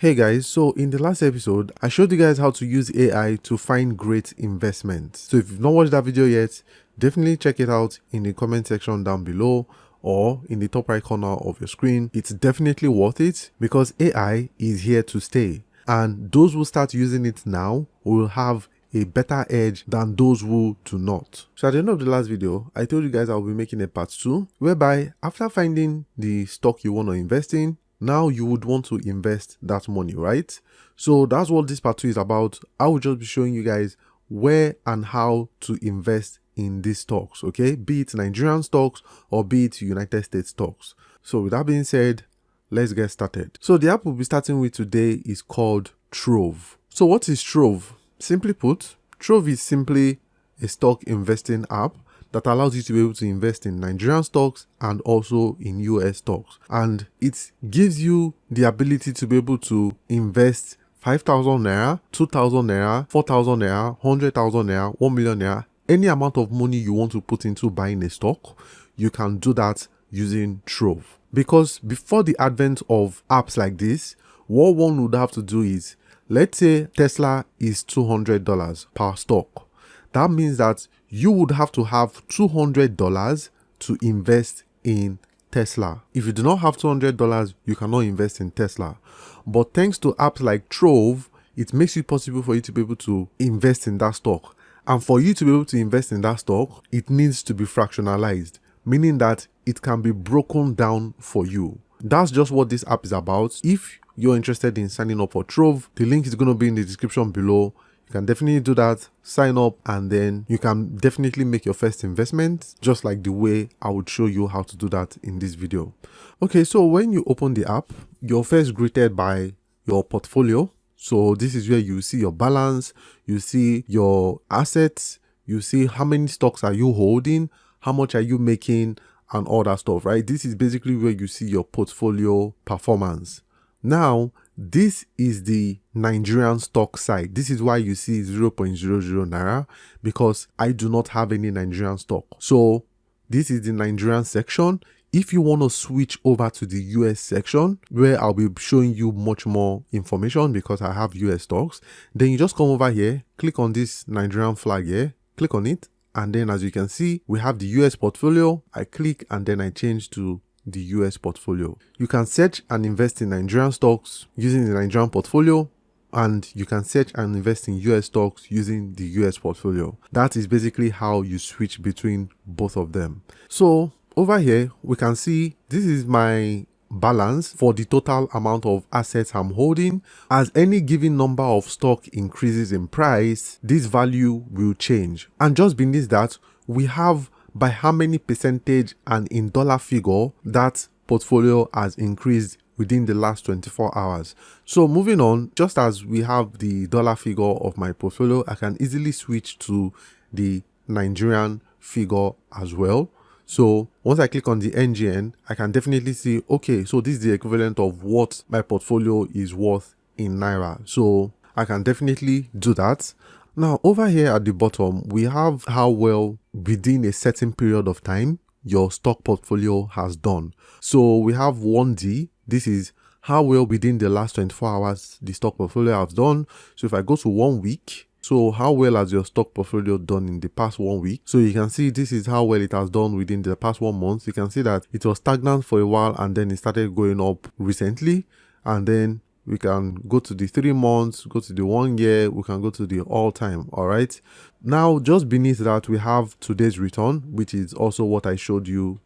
Hey guys, so in the last episode, I showed you guys how to use AI to find great investments. So if you've not watched that video yet, definitely check it out in the comment section down below or in the top right corner of your screen. It's definitely worth it because AI is here to stay. And those who start using it now will have a better edge than those who do not. So at the end of the last video, I told you guys I'll be making a part 2, whereby after finding the stock you want to invest in, now you would want to invest that money, right? So that's what this part 2 is about. I will just be showing you guys where and how to invest in these stocks, okay? Be it Nigerian stocks or be it United States stocks. So with that being said, let's get started. So the app we'll be starting with today is called Trove. So what is Trove? Simply put, Trove is simply a stock investing app that allows you to be able to invest in Nigerian stocks and also in US stocks. And it gives you the ability to be able to invest 5,000 naira, 2,000 naira, 4,000 naira, 100,000 naira, 1 million naira, any amount of money you want to put into buying a stock, you can do that using Trove. Because before the advent of apps like this, what one would have to do is, let's say Tesla is $200 per stock. That means that you would have to have $200 to invest in Tesla. If you do not have $200, you cannot invest in Tesla. But thanks to apps like Trove, it makes it possible for you to be able to invest in that stock. And for you to be able to invest in that stock, it needs to be fractionalized, meaning that it can be broken down for you. That's just what this app is about. If you're interested in signing up for Trove, the link is going to be in the description below. You can definitely do that, sign up, and then you can definitely make your first investment, just like the way I would show you how to do that in this video. Okay, so when you open the app, you're first greeted by your portfolio. So this is where you see your balance, you see your assets, you see how many stocks are you holding, how much are you making, and all that stuff, right? This is basically where you see your portfolio performance. Now, this is the Nigerian stock side. This is why you see 0.00 naira, because I do not have any Nigerian stock. So this is the Nigerian section. If you want to switch over to the US section, where I'll be showing you much more information because I have US stocks, then you just come over here, click on this Nigerian flag here, click on it, and then as you can see, we have the US portfolio. I click and then I change to the US portfolio. You can search and invest in Nigerian stocks using the Nigerian portfolio, and you can search and invest in US stocks using the US portfolio. That is basically how you switch between both of them. So over here, we can see this is my balance for the total amount of assets I'm holding. As any given number of stock increases in price, this value will change. And just beneath that, we have by how many percentage and in dollar figure that portfolio has increased within the last 24 hours. So moving on, just as we have the dollar figure of my portfolio, I can easily switch to the Nigerian figure as well. So once I click on the NGN, I can definitely see, okay, so this is the equivalent of what my portfolio is worth in Naira. So I can definitely do that. Now over here at the bottom, we have how well within a certain period of time your stock portfolio has done. So we have 1D. This is how well within the last 24 hours the stock portfolio has done. So if I go to 1 week, so how well has your stock portfolio done in the past 1 week? So you can see this is how well it has done within the past 1 month. You can see that it was stagnant for a while and then it started going up recently, and then we can go to the 3 months, go to the 1 year, we can go to the all time. All right. Now, just beneath that, we have today's return, which is also what I showed you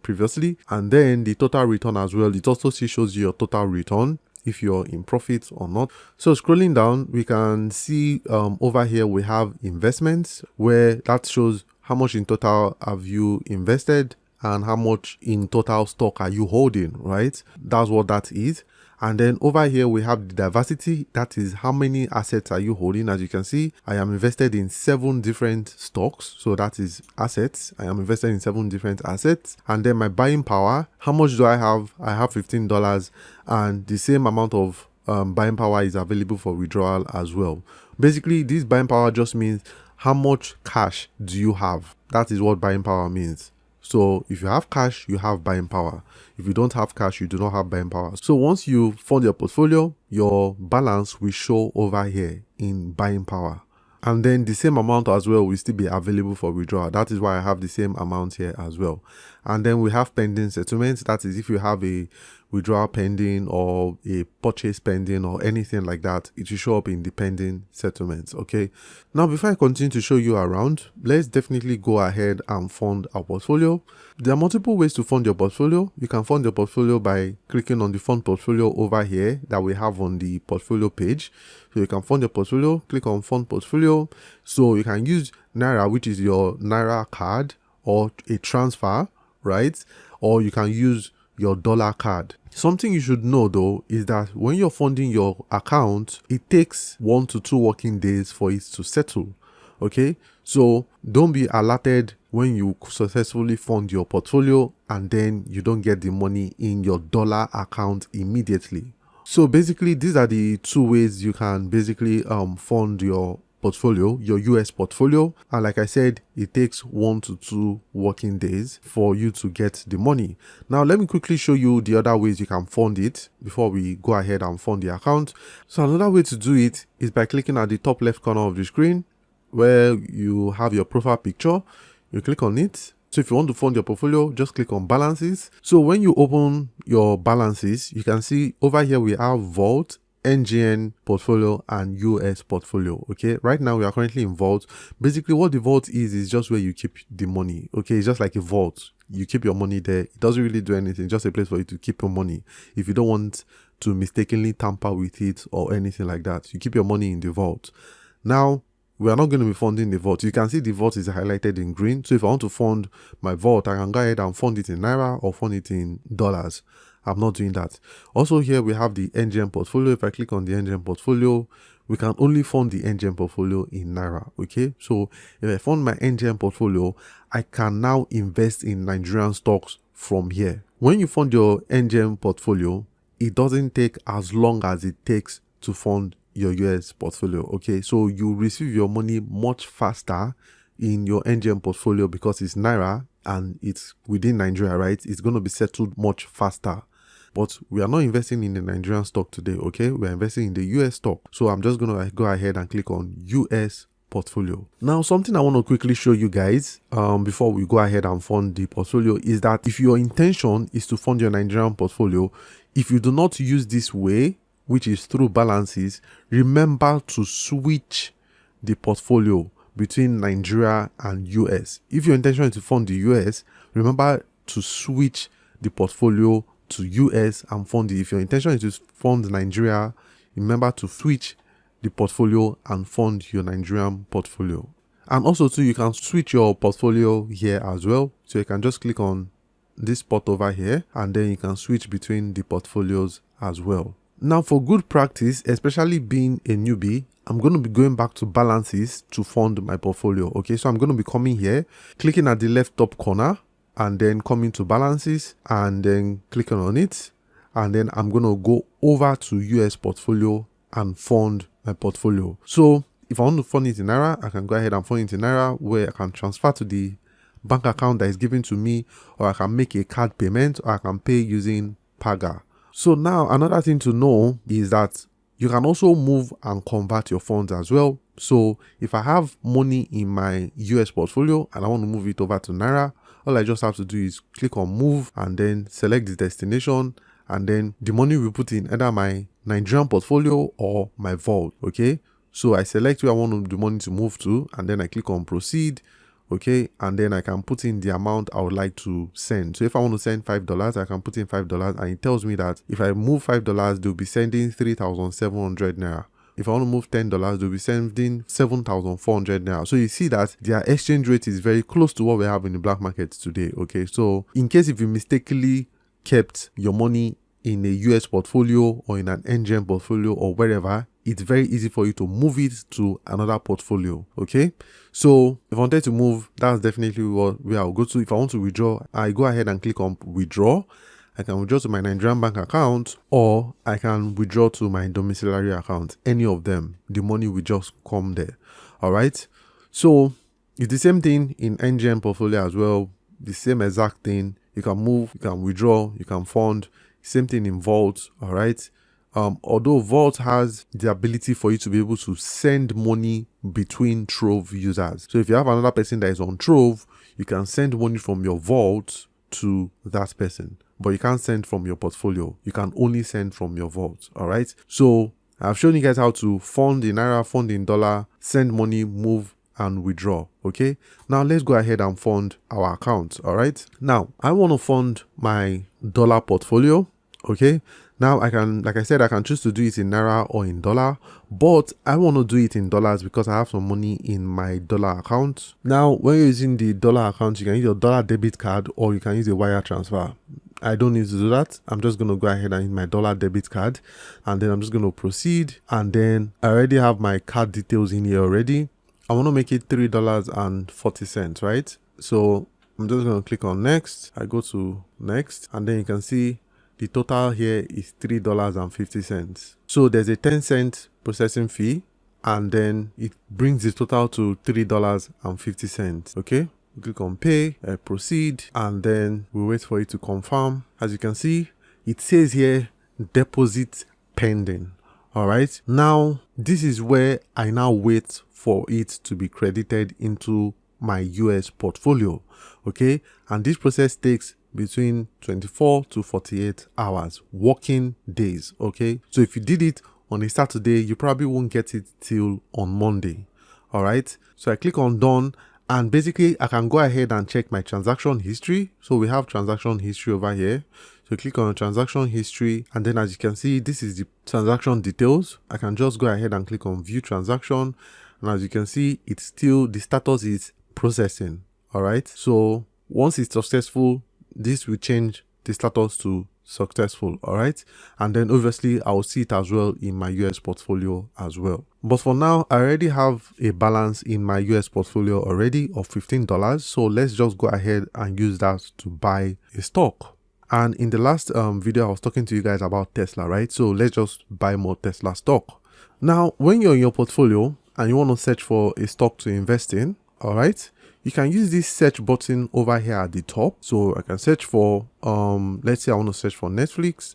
previously. And then the total return as well. It also shows you your total return, if you're in profit or not. So scrolling down, we can see over here, we have investments, where that shows how much in total have you invested and how much in total stock are you holding, right? That's what that is. And then over here, we have the diversity. That is how many assets are you holding. As you can see, I am invested in 7 different stocks. So that is assets. I am invested in 7 different assets. And then my buying power, how much do I have? I have $15, and the same amount of buying power is available for withdrawal as well. Basically, this buying power just means how much cash do you have. That is what buying power means. So if you have cash, you have buying power. If you don't have cash, you do not have buying power. So once you fund your portfolio, your balance will show over here in buying power. And then the same amount as well will still be available for withdrawal. That is why I have the same amount here as well. And then we have pending settlements. That is if you have a withdrawal pending or a purchase pending or anything like that, it will show up in the pending settlements. Okay. Now, before I continue to show you around, let's definitely go ahead and fund our portfolio. There are multiple ways to fund your portfolio. You can fund your portfolio by clicking on the fund portfolio over here that we have on the portfolio page. So you can fund your portfolio, click on fund portfolio. So you can use Naira, which is your Naira card, or a transfer, right? Or you can use your dollar card. Something you should know though is that when you're funding your account, it takes 1 to 2 working days for it to settle. Okay, so don't be alerted when you successfully fund your portfolio and then you don't get the money in your dollar account immediately. So basically, these are the 2 ways you can basically fund your portfolio, your US portfolio. And like I said, it takes 1 to 2 working days for you to get the money. Now, let me quickly show you the other ways you can fund it before we go ahead and fund the account. So another way to do it is by clicking at the top left corner of the screen where you have your profile picture. You click on it. So if you want to fund your portfolio, just click on balances. So when you open your balances, you can see over here we have Vault, NGN portfolio and US portfolio. Okay, right now we are currently in Vault. Basically what the Vault is just where you keep the money. Okay, it's just like a vault. You keep your money there. It doesn't really do anything. It's just a place for you to keep your money. If you don't want to mistakenly tamper with it or anything like that, you keep your money in the Vault. Now, we are not going to be funding the vault. You can see the vault is highlighted in green. So if I want to fund my vault, I can go ahead and fund it in Naira or fund it in dollars. I'm not doing that. Also here we have the NGN portfolio. If I click on the NGN portfolio, we can only fund the NGN portfolio in Naira. Okay, so if I fund my NGN portfolio, I can now invest in Nigerian stocks from here. When you fund your NGN portfolio, it doesn't take as long as it takes to fund your US portfolio. Okay, so you receive your money much faster in your NGN portfolio because it's Naira and it's within Nigeria, right? It's going to be settled much faster. But we are not investing in the Nigerian stock today. Okay, we're investing in the US stock. So I'm just going to go ahead and click on US portfolio. Now, something I want to quickly show you guys before we go ahead and fund the portfolio is that if your intention is to fund your Nigerian portfolio, if you do not use this way, which is through balances, remember to switch the portfolio between Nigeria and US. If your intention is to fund the US, remember to switch the portfolio to US and fund it. If your intention is to fund Nigeria, remember to switch the portfolio and fund your Nigerian portfolio. And also too, you can switch your portfolio here as well. So you can just click on this spot over here and then you can switch between the portfolios as well. Now for good practice, especially being a newbie, I'm going to be going back to balances to fund my portfolio. Okay, so I'm going to be coming here, clicking at the left top corner and then coming to balances and then clicking on it. And then I'm going to go over to US portfolio and fund my portfolio. So if I want to fund it in Naira, I can go ahead and fund it in Naira where I can transfer to the bank account that is given to me, or I can make a card payment, or I can pay using Paga. So now another thing to know is that you can also move and convert your funds as well. So if I have money in my US portfolio and I want to move it over to Naira, all I just have to do is click on move and then select the destination, and then the money will put in either my Nigerian portfolio or my vault. Okay, so I select where I want the money to move to and then I click on proceed. Okay, and then I can put in the amount I would like to send. So if I want to send $5, I can put in $5 and it tells me that if I move $5, they'll be sending 3,700 Naira. If I want to move $10, they'll be sending 7,400 Naira. So you see that their exchange rate is very close to what we have in the black market today. Okay, so in case if you mistakenly kept your money in a US portfolio or in an NGN portfolio or wherever, it's very easy for you to move it to another portfolio. Okay, so if I wanted to move, that's definitely where I'll go to. If I want to withdraw, I go ahead and click on withdraw. I can withdraw to my Nigerian bank account, or I can withdraw to my domiciliary account. Any of them, the money will just come there. All right, so it's the same thing in NGN portfolio as well. the same exact thing. You can move, you can withdraw, you can fund. Same thing in Vault. All right. Although Vault has the ability for you to be able to send money between Trove users. So if you have another person that is on Trove, you can send money from your Vault to that person, but you can't send from your portfolio. You can only send from your Vault. All right. So I've shown you guys how to fund in Naira, fund in dollar, send money, move, and withdraw. Okay, now let's go ahead and fund our account. All right, now I want to fund my dollar portfolio. Okay, now I can, like I said, I can choose to do it in Naira or in dollar, but I want to do it in dollars because I have some money in my dollar account. Now when you're using the dollar account, you can use your dollar debit card or you can use a wire transfer. I don't need to do that. I'm just going to go ahead and use my dollar debit card, and then I'm just going to proceed. And then I already have my card details in here already. I want to make it $3.40, right? So I'm just going to click on next. I go to next, and then you can see the total here is $3.50. So there's a 10-cent processing fee, and then it brings the total to $3.50. Okay. Click on pay, proceed, and then we wait for it to confirm. As you can see, it says here deposit pending. All right, now this is where I now wait for it to be credited into my US portfolio. Okay, and this process takes between 24 to 48 hours working days. Okay, so if you did it on a Saturday, you probably won't get it till on Monday. All right, so I click on done. And basically, I can go ahead and check my transaction history. So we have transaction history over here. So click on transaction history. And then as you can see, this is the transaction details. I can just go ahead and click on view transaction. And as you can see, it's still, the status is processing. All right. So once it's successful, this will change the status to successful. All right, and then obviously I'll see it as well in my US portfolio as well. But for now, I already have a balance in my US portfolio already of $15. So let's just go ahead and use that to buy a stock. And in the last video, I was talking to you guys about Tesla, right? So let's just buy more Tesla stock. Now, when you're in your portfolio and you want to search for a stock to invest in, all right, you can use this search button over here at the top. So I can search for, let's say I want to search for Netflix.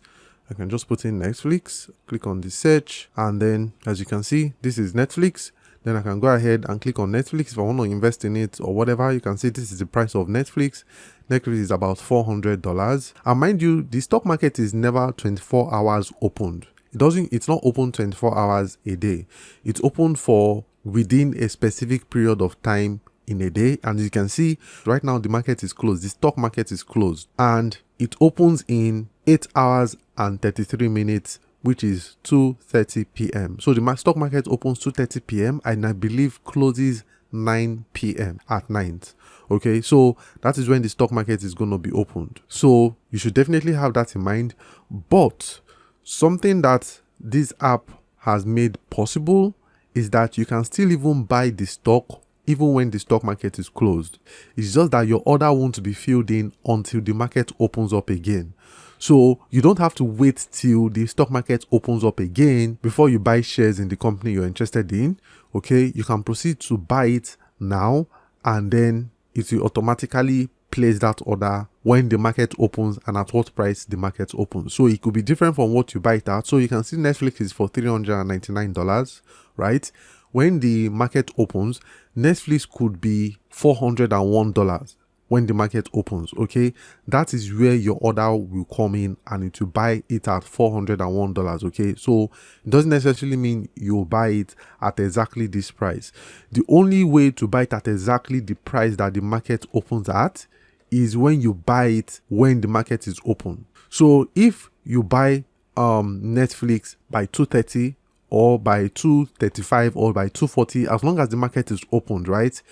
I can just put in Netflix, click on the search, and then as you can see, this is Netflix. Then I can go ahead and click on Netflix if I want to invest in it or whatever. You can see this is the price of Netflix. Netflix is about $400. And mind you, the stock market is never 24 hours opened. It's not open 24 hours a day. It's open for within a specific period of time in a day. And you can see right now the market is closed. The stock market is closed and it opens in 8 hours and 33 minutes, which is 2:30 p.m. So the stock market opens 2:30 p.m. and I believe closes 9 p.m. at night. Okay, so that is when the stock market is going to be opened. So you should definitely have that in mind. But something that this app has made possible is that you can still even buy the stock even when the stock market is closed. It's just that your order won't be filled in until the market opens up again. So you don't have to wait till the stock market opens up again before you buy shares in the company you're interested in. Okay, you can proceed to buy it now, and then it will automatically place that order when the market opens and at what price the market opens. So it could be different from what you buy it at. So you can see Netflix is for $399, right? When the market opens, Netflix could be $401 when the market opens. Okay, that is where your order will come in and it will buy it at $401. Okay, so it doesn't necessarily mean you'll buy it at exactly this price. The only way to buy it at exactly the price that the market opens at is when you buy it when the market is open. So if you buy Netflix by 2:30 or by 2:35 or by 2:40, as long as the market is opened, right,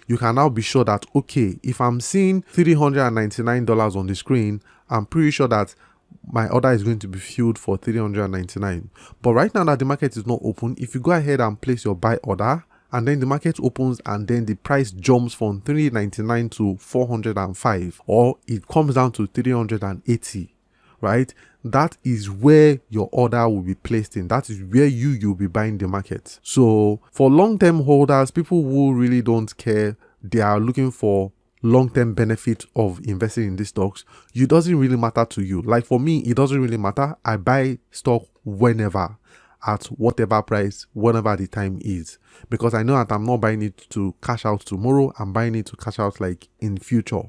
you can now be sure that, okay, if I'm seeing $399 on the screen, I'm pretty sure that my order is going to be filled for $399. But right now that the market is not open, if you go ahead and place your buy order and then the market opens and then the price jumps from $399 to $405, or it comes down to $380, right? That is where your order will be placed in. That is where you'll be buying the market. So for long-term holders, people who really don't care, they are looking for long-term benefit of investing in these stocks, it doesn't really matter to you. Like for me, it doesn't really matter. I buy stock whenever, at whatever price, whenever the time is, because I know that I'm not buying it to cash out tomorrow. I'm buying it to cash out like in future.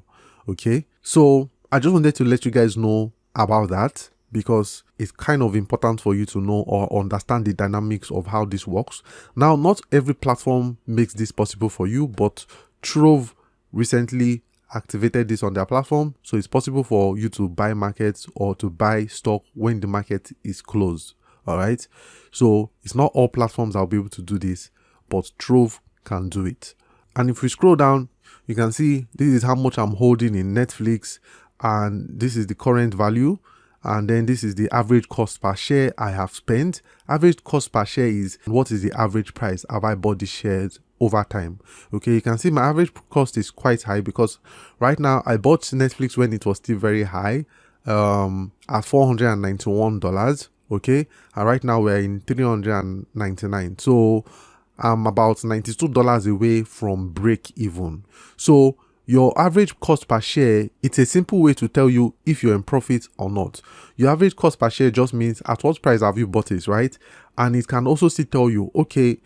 Okay, so I just wanted to let you guys know about that, because it's kind of important for you to know or understand the dynamics of how this works. Now, not every platform makes this possible for you, but Trove recently activated this on their platform, so it's possible for you to buy markets or to buy stock when the market is closed. All right, so it's not all platforms that will be able to do this, but Trove can do it. And if we scroll down, you can see this is how much I'm holding in Netflix, and this is the current value, and then this is the average cost per share I have spent. Average cost per share is what is the average price have I bought the shares over time. Okay, you can see my average cost is quite high, because right now I bought Netflix when it was still very high, at $491. Okay, and right now we're in $399, so I'm about $92 away from break even. So your average cost per share, it's a simple way to tell you if you're in profit or not. Your average cost per share just means at what price have you bought it, right? And it can also still tell you, okay,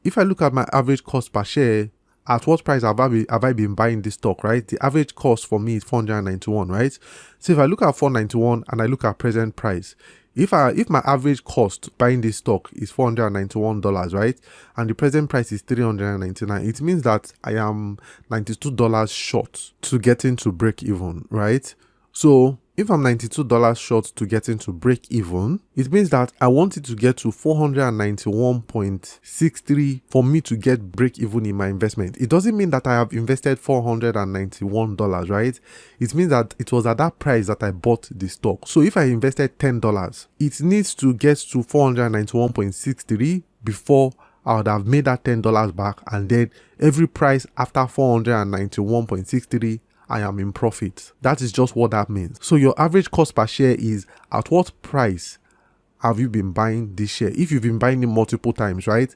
if I look at my average cost per share, at what price have I been buying this stock, right? The average cost for me is 491, right? So if I look at 491 and I look at present price, if my average cost buying this stock is $491, right, and the present price is $399, it means that I am $92 short to getting to break even, right? So if I'm $92 short to getting to break even, it means that I want it to get to 491.63 for me to get break even in my investment. It doesn't mean that I have invested $491, right? It means that it was at that price that I bought the stock. So if I invested $10, it needs to get to 491.63 before I would have made that $10 back, and then every price after 491.63, I am in profit. That is just what that means. So your average cost per share is at what price have you been buying this share. If you've been buying it multiple times, right,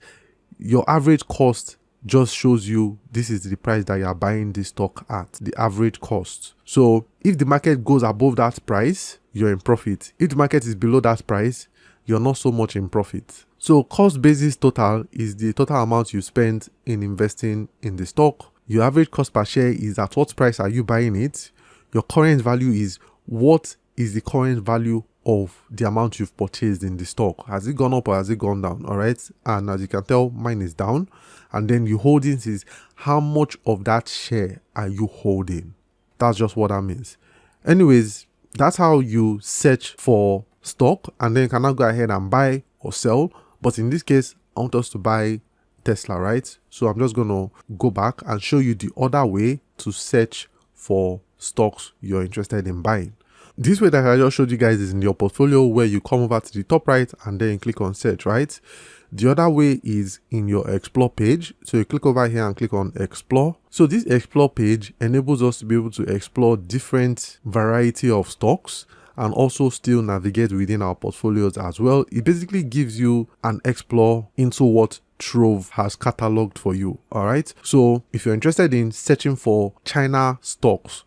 your average cost just shows you this is the price that you are buying this stock at, the average cost. So if the market goes above that price, you're in profit. If the market is below that price, you're not so much in profit. So cost basis total is the total amount you spend in investing in the stock. Your average cost per share is at what price are you buying it. Your current value is what is the current value of the amount you've purchased in the stock. Has it gone up or has it gone down? All right, and as you can tell, mine is down. And then your holdings is how much of that share are you holding. That's just what that means. Anyways, that's how you search for stock, and then you can now go ahead and buy or sell. But in this case, I want us to buy Tesla, right? So I'm just going to go back and show you the other way to search for stocks you're interested in buying. This way that I just showed you guys is in your portfolio, where you come over to the top right and then click on search, right? The other way is in your explore page. So you click over here and click on explore. So this explore page enables us to be able to explore different variety of stocks and also still navigate within our portfolios as well. It basically gives you an explore into what Trove has cataloged for you. All right, so if you're interested in searching for China stocks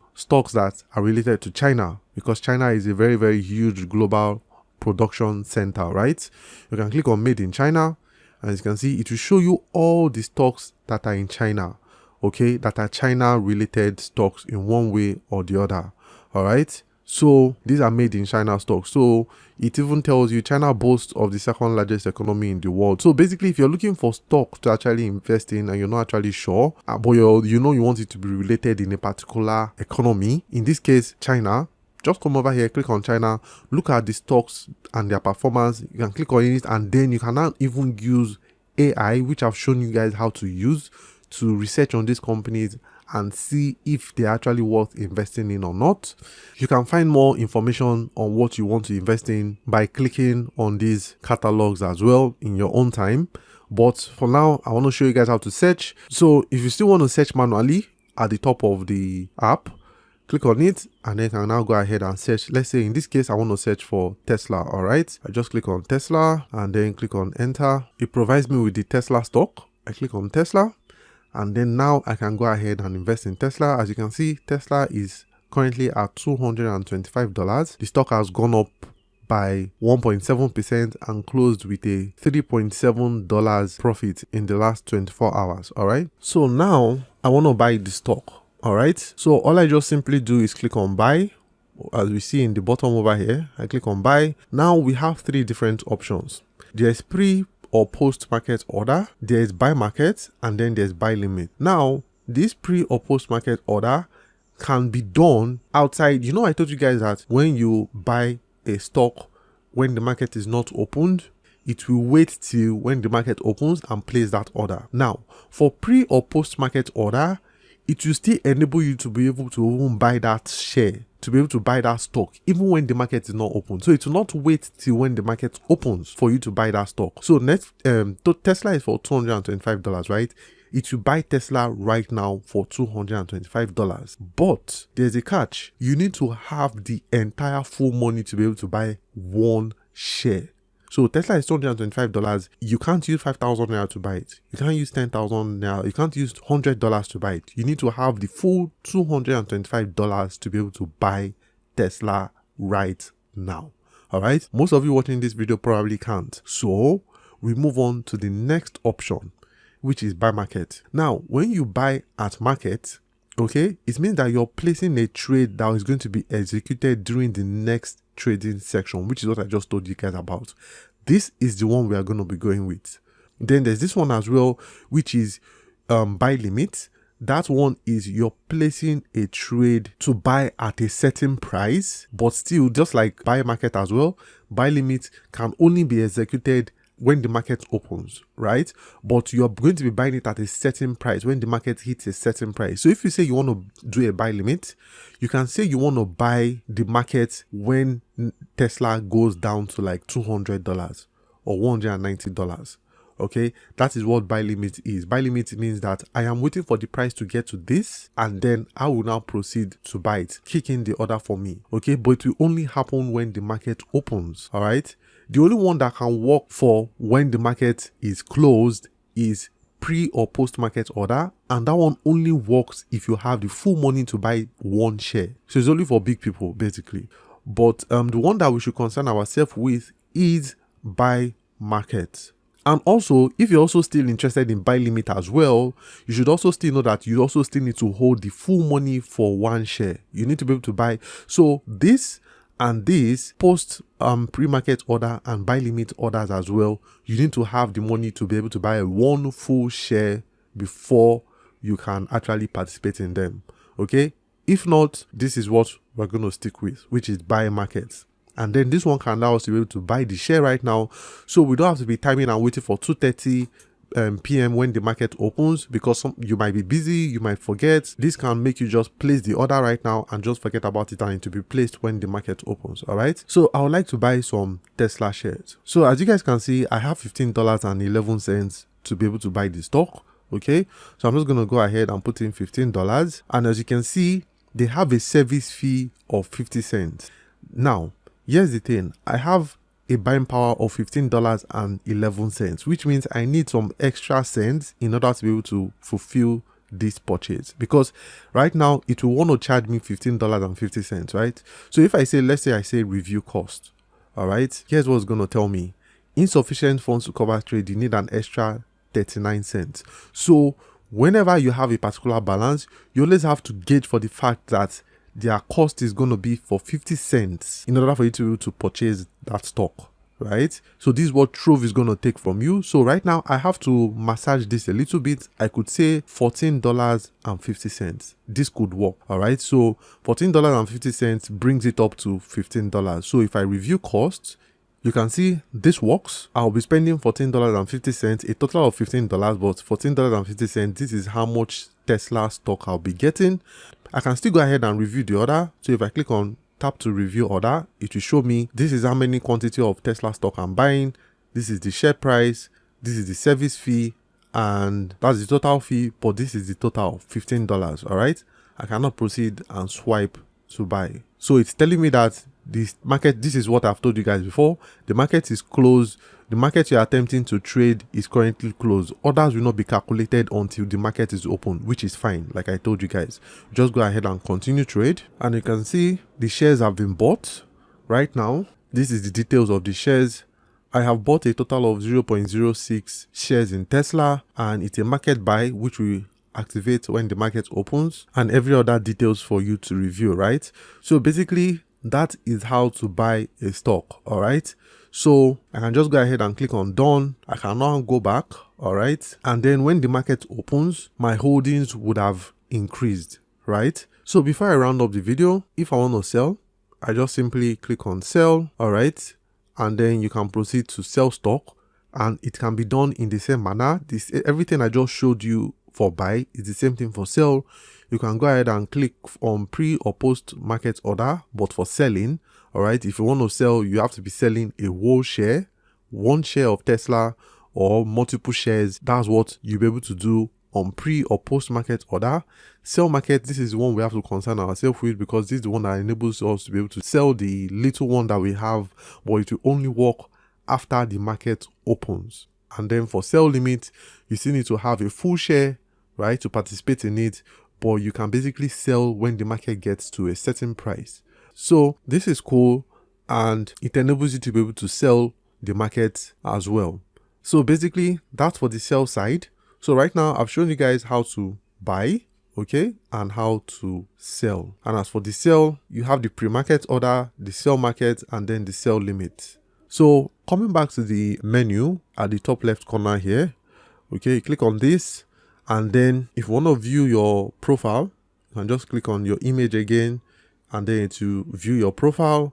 that are related to China, because China is a very, very huge global production center, right, you can click on made in China, and as you can see, it will show you all the stocks that are in China, okay, that are China related stocks in one way or the other. All right, so these are made in China stocks. So it even tells you China boasts of the second largest economy in the world. So basically, if you're looking for stock to actually invest in and you're not actually sure, but you want it to be related in a particular economy, in this case China, just come over here, click on China, look at the stocks and their performance. You can click on it, and then you can now even use AI, which I've shown you guys how to use, to research on these companies and see if they're actually worth investing in or not. You can find more information on what you want to invest in by clicking on these catalogs as well in your own time. But for now, I want to show you guys how to search. So if you still want to search manually at the top of the app, click on it, and then you can now go ahead and search. Let's say in this case, I want to search for Tesla. All right, I just click on Tesla and then click on enter. It provides me with the Tesla stock. I click on Tesla, And then now I can go ahead and invest in Tesla. As you can see, Tesla is currently at $225. The stock has gone up by 1.7% and closed with a $3.7 profit in the last 24 hours. All right. So now I want to buy the stock. All right. So all I just simply do is click on buy. As we see in the bottom over here, I click on buy. Now we have three different options. There's pre or post market order, there's buy market, and then there's buy limit. Now this pre or post market order can be done outside. You know, I told you guys that when you buy a stock when the market is not opened, it will wait till when the market opens and place that order. Now for pre or post market order, it will still enable you to be able to even buy that share, to be able to buy that stock even when the market is not open. So it will not wait till when the market opens for you to buy that stock. So Tesla is for $225, right? It will buy Tesla right now for $225. But there's a catch. You need to have the entire full money to be able to buy one share. So Tesla is $225. You can't use 5,000 naira to buy it. You can't use 10,000 naira. You can't use $100 to buy it. You need to have the full $225 to be able to buy Tesla right now. All right. Most of you watching this video probably can't. So we move on to the next option, which is buy market. Now, when you buy at market, okay, it means that you're placing a trade that is going to be executed during the next trading section, which is what I just told you guys about. This is the one we are going to be going with. Then there's this one as well, which is buy limit. That one is you're placing a trade to buy at a certain price, but still, just like buy market as well, buy limit can only be executed when the market opens, right? But you're going to be buying it at a certain price when the market hits a certain price. So if you say you want to do a buy limit, you can say you want to buy the market when Tesla goes down to like $200 or $190. Okay, that is what buy limit is. Buy limit means that I am waiting for the price to get to this and then I will now proceed to buy it, kick in the order for me. Okay, but it will only happen when the market opens. All right. The only one that can work for when the market is closed is pre or post market order, and that one only works if you have the full money to buy one share. So it's only for big people basically. But the one that we should concern ourselves with is buy market. And also, if you're also still interested in buy limit as well, you should also still know that you also still need to hold the full money for one share. You need to be able to buy. So this and this post pre-market order and buy limit orders as well, you need to have the money to be able to buy one full share before you can actually participate in them. Okay, if not, this is what we're going to stick with, which is buy markets. And then this one can allow us to be able to buy the share right now, so we don't have to be timing and waiting for 2:30 p.m. when the market opens, because you might be busy, you might forget. This can make you just place the order right now and just forget about it, and it to be placed when the market opens. All right, so I would like to buy some Tesla shares. So as you guys can see, I have $15.11 to be able to buy the stock. Okay, so I'm just going to go ahead and put in $15, and as you can see, they have a service fee of 50 cents. Now here's the thing, I have a buying power of $15.11, which means I need some extra cents in order to be able to fulfill this purchase, because right now it will want to charge me $15.50, right? So if I say, let's say I say review cost, all right, here's what's going to tell me: insufficient funds to cover trade, you need an extra 39 cents. So whenever you have a particular balance, you always have to gauge for the fact that their cost is going to be for 50 cents in order for you to purchase that stock, right? So this is what Trove is going to take from you. So right now I have to massage this a little bit. I could say $14.50. This could work. All right, so $14.50 brings it up to $15. So if I review costs, you can see this works. I'll be spending $14.50, a total of $15, but $14.50, this is how much Tesla stock I'll be getting. I can still go ahead and review the order. So if I click on tap to review order, it will show me this is how many quantity of Tesla stock I'm buying. This is the share price. This is the service fee, and that's the total fee, but this is the total $15. All right, I cannot proceed and swipe to buy. So it's telling me that this market, this is what I've told you guys before, the market is closed the market you're attempting to trade is currently closed. Orders will not be calculated until the market is open, which is fine. Like I told you guys, just go ahead and continue trade, and you can see the shares have been bought. Right now, this is the details of the shares. I have bought a total of 0.06 shares in Tesla, and it's a market buy which will activate when the market opens, and every other details for you to review, right? So basically that is how to buy a stock. All right, so I can just go ahead and click on done. I can now go back. All right, and then when the market opens, my holdings would have increased, right? So before I round up the video, if I want to sell, I just simply click on sell. All right, and then you can proceed to sell stock, and it can be done in the same manner. Everything I just showed you for buy is the same thing for sell. You can go ahead and click on pre or post market order, but for selling, all right, if you want to sell, you have to be selling a whole share, one share of Tesla or multiple shares. That's what you'll be able to do on pre or post market order. Sell market, this is the one we have to concern ourselves with, because this is the one that enables us to be able to sell the little one that we have, but it will only work after the market opens. And then for sell limit, you still need to have a full share, right, to participate in it, but you can basically sell when the market gets to a certain price. So this is cool, and it enables you to be able to sell the market as well. So basically that's for the sell side. So right now I've shown you guys how to buy, okay, and how to sell. And as for the sell, you have the pre-market order, the sell market, and then the sell limit. So coming back to the menu at the top left corner here, okay, click on this, and then if you want to view your profile, you can just click on your image again, and then to view your profile,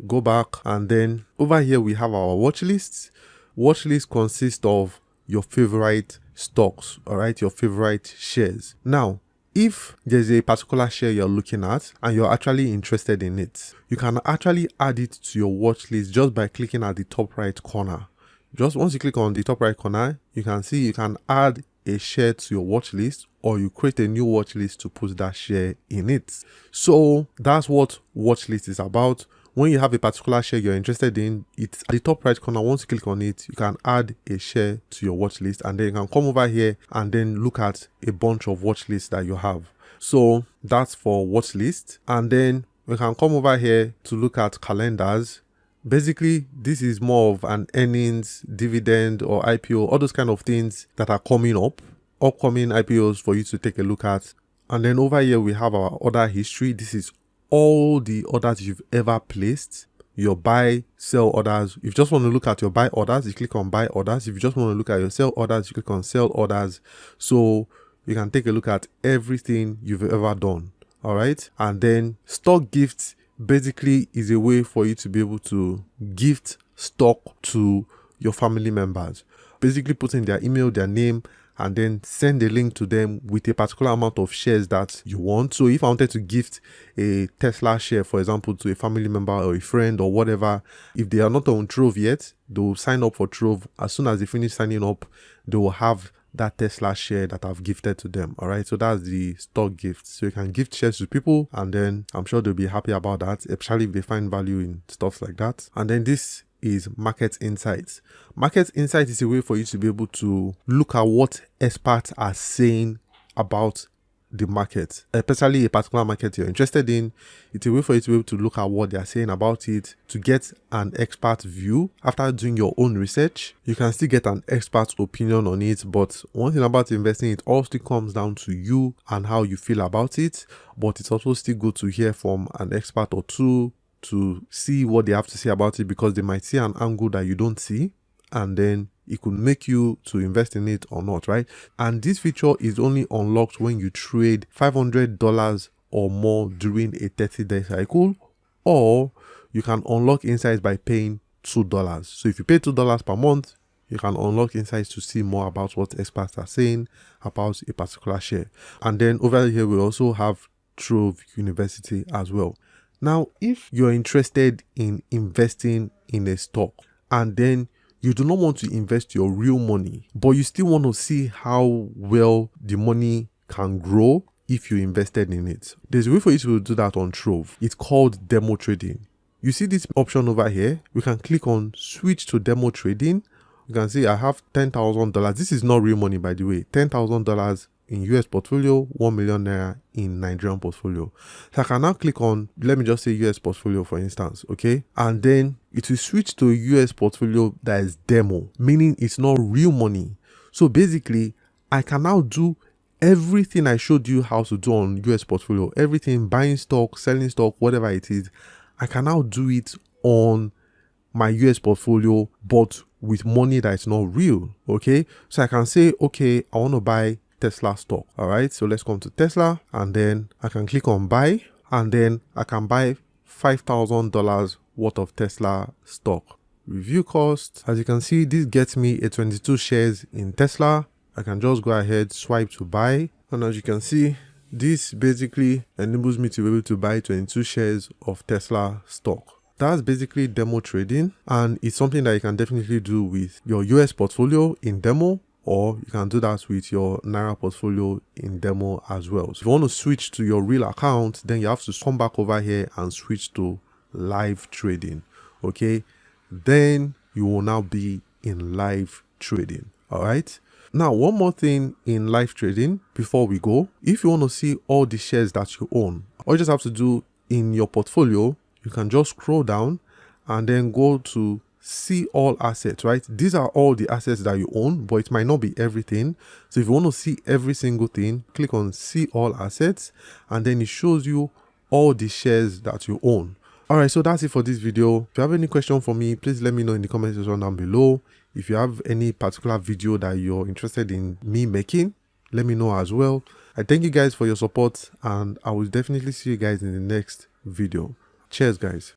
go back, and then over here we have our watch lists. Watch list consists of your favorite stocks, all right, your favorite shares. Now, if there's a particular share you're looking at and you're actually interested in it, you can actually add it to your watch list just by clicking at the top right corner. Just once you click on the top right corner, you can see you can add a share to your watch list, or you create a new watch list to put that share in it. So that's what watch list is about. When you have a particular share you're interested in, it's at the top right corner. Once you click on it, you can add a share to your watch list, and then you can come over here and then look at a bunch of watch lists that you have. So that's for watch list. And then we can come over here to look at calendars. Basically, this is more of an earnings, dividend, or IPO, all those kind of things that are coming up, upcoming IPOs for you to take a look at. And then over here we have our order history. This is all the orders you've ever placed, your buy, sell orders. If you just want to look at your buy orders, you click on buy orders. If you just want to look at your sell orders, you click on sell orders. So you can take a look at everything you've ever done. All right. And then stock gifts basically is a way for you to be able to gift stock to your family members. Basically put in their email, their name, and then send a link to them with a particular amount of shares that you want. So if I wanted to gift a Tesla share, for example, to a family member or a friend or whatever, if they are not on Trove yet, they will sign up for Trove. As soon as they finish signing up, they will have that Tesla share that I've gifted to them. All right, so that's the stock gift. So you can gift shares to people, and then I'm sure they'll be happy about that, especially if they find value in stuff like that. And then this is market insights. Market insight is a way for you to be able to look at what experts are saying about the market, especially a particular market you're interested in. It's a way for you to be able to look at what they're saying about it, to get an expert view. After doing your own research, you can still get an expert's opinion on it. But one thing about investing, it all still comes down to you and how you feel about it. But it's also still good to hear from an expert or two to see what they have to say about it, because they might see an angle that you don't see, and then it could make you to invest in it or not, right? And this feature is only unlocked when you trade $500 or more during a 30-day cycle, or you can unlock insights by paying $2. So if you pay $2 per month, you can unlock insights to see more about what experts are saying about a particular share. And then over here, we also have Trove University as well. Now, if you're interested in investing in a stock and then you do not want to invest your real money, but you still want to see how well the money can grow if you invested in it, there's a way for you to do that on Trove. It's called demo trading. You see this option over here. We can click on switch to demo trading, you can see I have $10,000. This is not real money, by the way. $10,000 in US portfolio, 1 million naira in Nigerian portfolio. So I can now click on, let me just say US portfolio for instance, okay? And then it will switch to a US portfolio that is demo, meaning it's not real money. So basically, I can now do everything I showed you how to do on US portfolio, everything, buying stock, selling stock, whatever it is, I can now do it on my US portfolio, but with money that is not real. Okay, so I can say, okay, I want to buy Tesla stock. All right, so let's come to Tesla, and then I can click on buy, and then I can buy $5,000 worth of Tesla stock. Review cost, as you can see, this gets me a 22 shares in Tesla. I can just go ahead, swipe to buy, and as you can see, this basically enables me to be able to buy 22 shares of Tesla stock. That's basically demo trading, and it's something that you can definitely do with your US portfolio in demo, or you can do that with your Naira portfolio in demo as well. So if you want to switch to your real account, then you have to come back over here and switch to live trading. Okay, then you will now be in live trading. All right. Now, one more thing in live trading before we go. If you want to see all the shares that you own, all you just have to do in your portfolio, you can just scroll down and then go to see all assets, right? These are all the assets that you own, but it might not be everything. So if you want to see every single thing, click on see all assets, and then it shows you all the shares that you own. All right, so that's it for this video. If you have any question for me, please let me know in the comment section down below. If you have any particular video that you're interested in me making, let me know as well. I thank you guys for your support, and I will definitely see you guys in the next video. Cheers, guys.